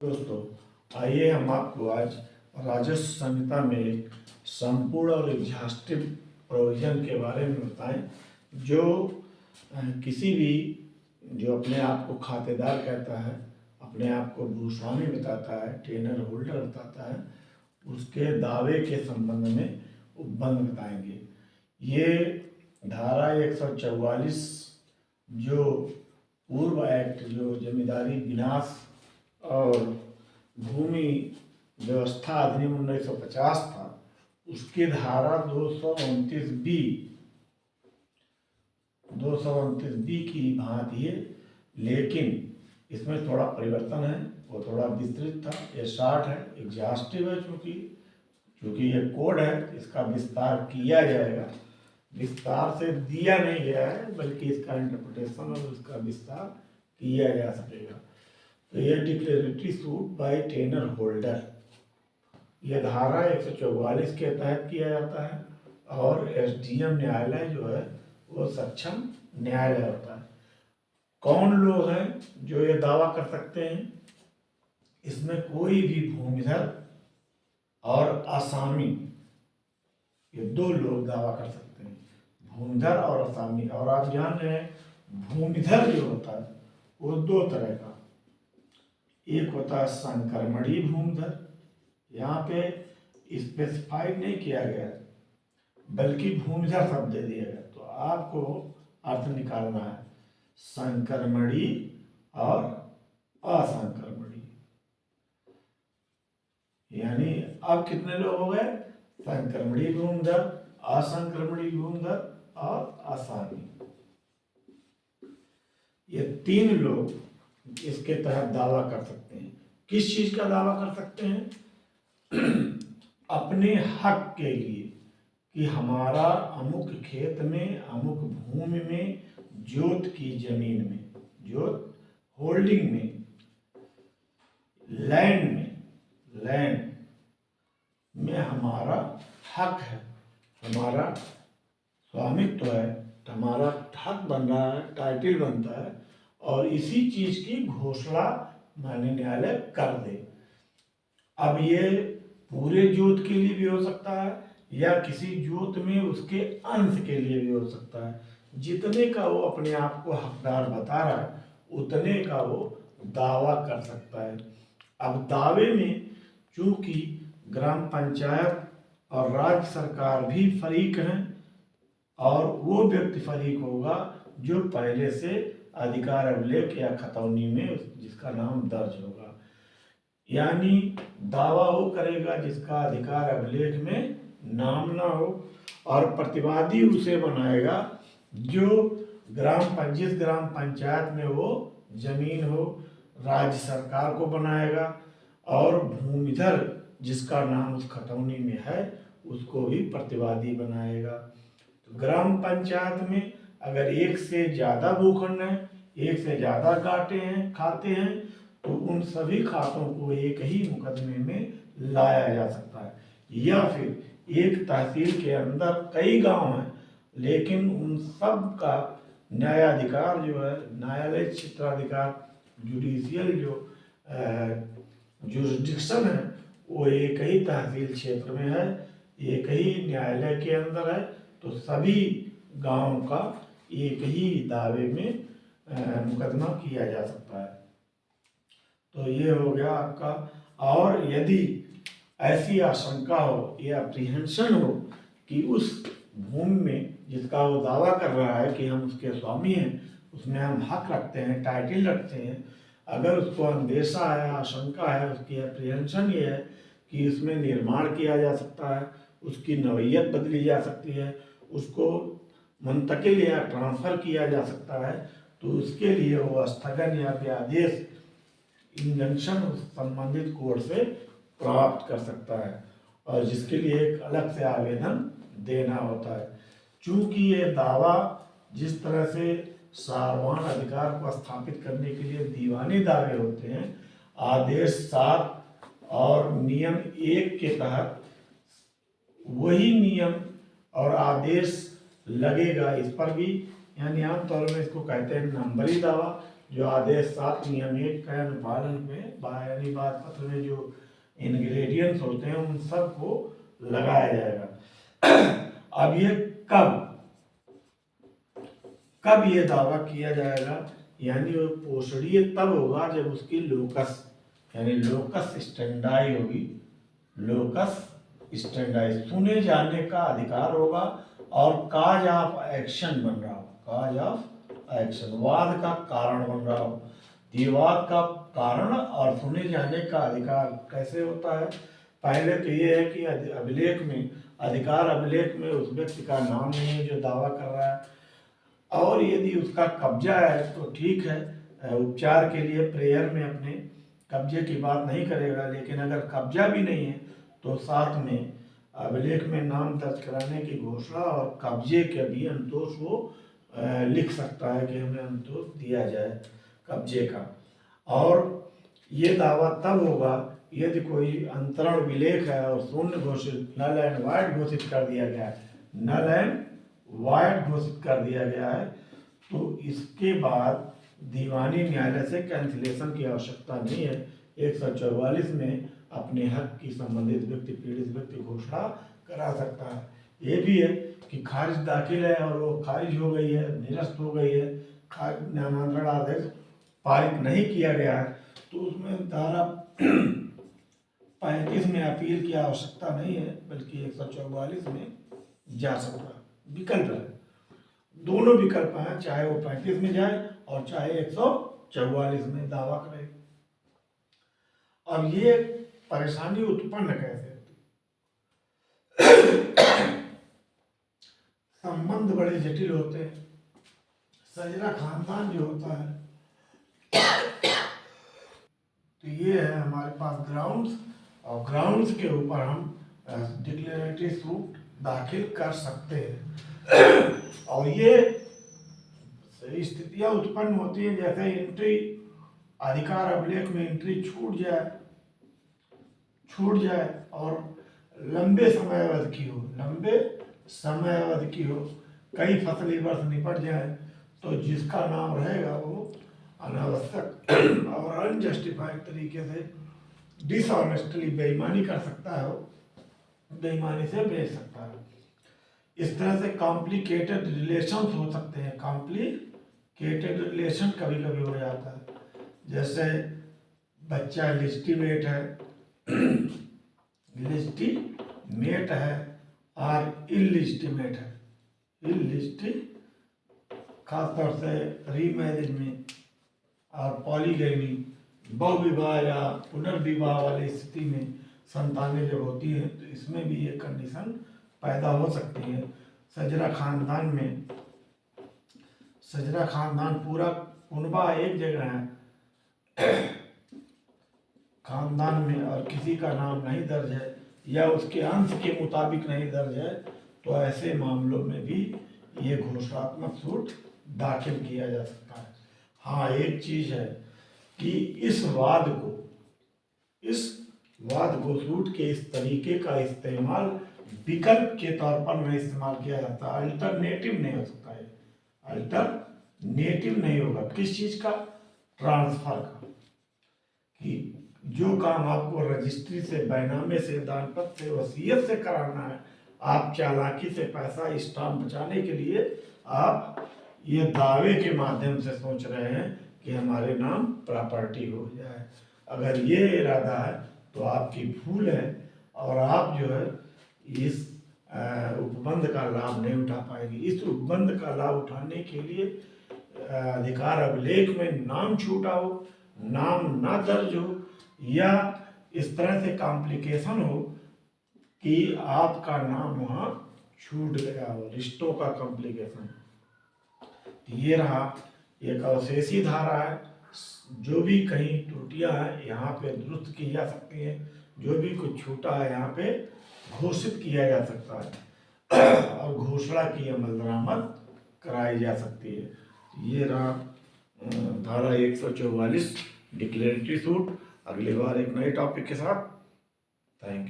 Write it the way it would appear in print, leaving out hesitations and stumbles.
दोस्तों, आइए हम आपको आज राजस्व संहिता में एक संपूर्ण और एग्जॉस्टिव प्रोविजन के बारे में बताएं जो किसी भी जो अपने आप को खातेदार कहता है, अपने आप को भूस्वामी बताता है, टेनर होल्डर बताता है, उसके दावे के संबंध में उपबंध बताएंगे। ये धारा 144 जो पूर्व एक्ट जो जमींदारी विनाश और भूमि व्यवस्था अधिनियम 1950 था, उसकी धारा 229 बी की भांति है, लेकिन इसमें थोड़ा परिवर्तन है, वो थोड़ा विस्तृत था। ये 60 है, एग्जॉस्टिव है, चूँकि ये कोड है, इसका विस्तार किया जाएगा। विस्तार से दिया नहीं गया है, बल्कि इसका इंटरप्रिटेशन और इसका विस्तार किया जा सकेगा। तो ये declaratory suit by tenure holder, यह धारा 144 के तहत किया जाता है और एसडीएम न्यायालय जो है वो सक्षम न्यायालय होता है। कौन लोग हैं जो ये दावा कर सकते हैं? इसमें कोई भी भूमिधर और आसामी, ये दो लोग दावा कर सकते हैं, भूमिधर और आसामी। और आप जान रहे हैं भूमिधर जो होता है वो दो तरह का, एक होता है संक्रमणीय भूमिधर, यहाँ पे स्पेसिफाइड नहीं किया गया बल्कि भूमिधर शब्द दे दिया गया। तो आपको अर्थ निकालना है संक्रमणीय और असंक्रमणीय। यानी अब कितने लोग हो गए? संक्रमणीय भूमिधर, असंक्रमणीय भूमिधर और आसामी। ये तीन लोग इसके तहत दावा कर सकते हैं। किस चीज का दावा कर सकते हैं? अपने हक के लिए कि हमारा अमुक खेत में, अमुक भूमि में, जोत की जमीन में, जोत होल्डिंग में, लैंड में हमारा हक है, हमारा स्वामित्व है, हमारा हक बन रहा है, टाइटल बनता है, और इसी चीज की घोषणा माननीय न्यायालय कर दे। अब ये पूरे जोत के लिए भी हो सकता है या किसी जोत में उसके अंश के लिए भी हो सकता है। जितने का वो अपने आप को हकदार बता रहा है उतने का वो दावा कर सकता है। अब दावे में चूंकि ग्राम पंचायत और राज्य सरकार भी फरीक हैं और वो व्यक्ति फरीक होगा जो पहले से अधिकार अभिलेख या खतौनी में जिसका नाम दर्ज होगा। यानी दावा वो करेगा जिसका अधिकार अभिलेख में नाम ना हो, और प्रतिवादी उसे बनाएगा जो जिस ग्राम पंचायत में वो जमीन हो, राज्य सरकार को बनाएगा, और भूमिधर जिसका नाम उस खतौनी में है उसको भी प्रतिवादी बनाएगा। तो ग्राम पंचायत में अगर एक से ज़्यादा भूखंड हैं, एक से ज़्यादा खाते हैं, तो उन सभी खातों को एक ही मुकदमे में लाया जा सकता है। या फिर एक तहसील के अंदर कई गांव हैं, लेकिन उन सब का न्यायाधिकार जो है, न्यायालय क्षेत्राधिकार, जुडिशियल जो जुरिस्डिक्शन है, वो एक ही तहसील क्षेत्र में है, एक ही न्यायालय के अंदर है, तो सभी गांव का एक ही दावे में मुकदमा किया जा सकता है। तो ये हो गया आपका। और यदि ऐसी आशंका हो या अप्रीहेंशन हो कि उस भूमि में जिसका वो दावा कर रहा है कि हम उसके स्वामी हैं, उसमें हम हक रखते हैं, टाइटल रखते हैं, अगर उसको अंदेशा है, आशंका है, उसकी अप्रीहेंशन ये है कि इसमें निर्माण किया जा सकता है, उसकी नवैयत बदली जा सकती है, उसको मुंतकिल या ट्रांसफ़र किया जा सकता है, तो उसके लिए वो स्थगन या आदेश, इंजंक्शन संबंधित कोर्ट से प्राप्त कर सकता है, और जिसके लिए एक अलग से आवेदन देना होता है। चूंकि ये दावा जिस तरह से सारवान अधिकार को स्थापित करने के लिए दीवानी दावे होते हैं, आदेश 7 और नियम 1 के तहत वही नियम और आदेश लगेगा इस पर भी। यानी आमतौर में इसको कहते हैं नंबरी दावा, जो आदेश 7 नियम 1 के अनुपालन पे यानी बात पत्र में जो इंग्रेडिएंट्स होते हैं उन सब को लगाया जाएगा। अब ये कब ये दावा किया जाएगा, यानी वो पोषणीय तब होगा जब उसकी लोकस यानी लोकस स्टैंडाई होगी। लोकस स्टैंडाई सुने जाने का अधिकार होगा और काज ऑफ एक्शन बन रहा हो, काज ऑफ एक्शन वाद का कारण बन रहा हो। विवाद का कारण और सुने जाने का अधिकार कैसे होता है? पहले तो ये है कि अभिलेख में अधिकार अभिलेख में उस व्यक्ति का नाम नहीं है जो दावा कर रहा है, और यदि उसका कब्जा है तो ठीक है, उपचार के लिए प्रेयर में अपने कब्जे की बात नहीं करेगा। लेकिन अगर कब्जा भी नहीं है तो साथ में अभिलेख में नाम दर्ज कराने की घोषणा और कब्जे के भी अंतोष वो लिख सकता है कि हमें अंतोष दिया जाए कब्जे का। और ये दावा तब होगा यदि कोई अंतरण विलेख है और शून्य घोषित नल एंड वाइड घोषित कर दिया गया है, नल एंड वाइड घोषित कर दिया गया है, तो इसके बाद दीवानी न्यायालय से कैंसिलेशन की आवश्यकता नहीं है। 144 में अपने हक की संबंधित व्यक्ति पीड़ित व्यक्ति घोषणा करा सकता है। ये भी है कि खारिज दाखिल है और वो खारिज हो गई है, निरस्त हो गई है, नामांतरण आदेश पारित नहीं किया गया है, तो उसमें धारा 35 में अपील की आवश्यकता नहीं है, बल्कि 144 में जा सकता है। विकल्प है, दोनों विकल्प हैं, चाहे वो 35 में जाए और चाहे 144 में दावा करे। अब ये परेशानी उत्पन्न कैसे होती? संबंध बड़े जटिल होते हैं। सजरा खानदान जो होता है तो ये है हमारे पास ग्राउंड्स, और ग्राउंड्स के ऊपर हम डिक्लेरेटरी सूट दाखिल कर सकते हैं। और ये स्थितियां उत्पन्न होती हैं जैसे एंट्री अधिकार अभिलेख में एंट्री छूट जाए और लंबे समय अवधि की हो, कई फसली वर्ष निपट जाए, तो जिसका नाम रहेगा वो अनावश्यक और अनजस्टिफाइड तरीके से डिसऑनेस्टली बेईमानी कर सकता है, बेईमानी से बेच सकता है। इस तरह से कॉम्प्लिकेटेड रिलेशंस हो सकते हैं। कॉम्प्लिकेटेड रिलेशन कभी कभी हो जाता है, जैसे बच्चा लिस्टिमेट है और इलिस्टिमेट है। खासतौर से रीमैरिज में और पॉलीगैमी बहुविवाह या पुनर्विवाह वाली स्थिति में संतानें जब होती हैं तो इसमें भी ये कंडीशन पैदा हो सकती है। सजरा खानदान पूरा कुनबा एक जगह है खानदान में और किसी का नाम नहीं दर्ज है या उसके अंश के मुताबिक नहीं दर्ज है, तो ऐसे मामलों में भी ये घोषणात्मक सूट दाखिल किया जा सकता है। हाँ, एक चीज है कि इस वाद को सूट के इस तरीके का इस्तेमाल विकल्प के तौर पर नहीं इस्तेमाल किया जाता, अल्टरनेटिव नहीं हो सकता है, अल्टरनेटिव नहीं होगा। किस चीज का? ट्रांसफर का, कि जो काम आपको रजिस्ट्री से, बैनामे से, दानपत्र से, वसीयत से कराना है, आप चालाकी से पैसा स्टाम्प बचाने के लिए आप ये दावे के माध्यम से सोच रहे हैं कि हमारे नाम प्रॉपर्टी हो जाए। अगर ये इरादा है तो आपकी भूल है और आप जो है इस उपबंध का लाभ नहीं उठा पाएंगे। इस उपबंध का लाभ उठाने के लिए अधिकार अभिलेख में नाम छूटा हो, नाम ना दर्ज हो, या इस तरह से कॉम्प्लिकेशन हो कि आपका नाम वहाँ छूट गया हो, रिश्तों का कॉम्प्लिकेशन। ये रहा एक अवशेषी धारा है, जो भी कहीं त्रुटियां हैं यहाँ पे दुरुस्त की जा सकती है, जो भी कुछ छूटा है यहाँ पे घोषित किया जा सकता है और घोषणा की अमल दरामद कराई जा सकती है। ये रहा धारा 144 डिक्लेरेटरी सूट। अगली बार एक नए टॉपिक के साथ। Thank you.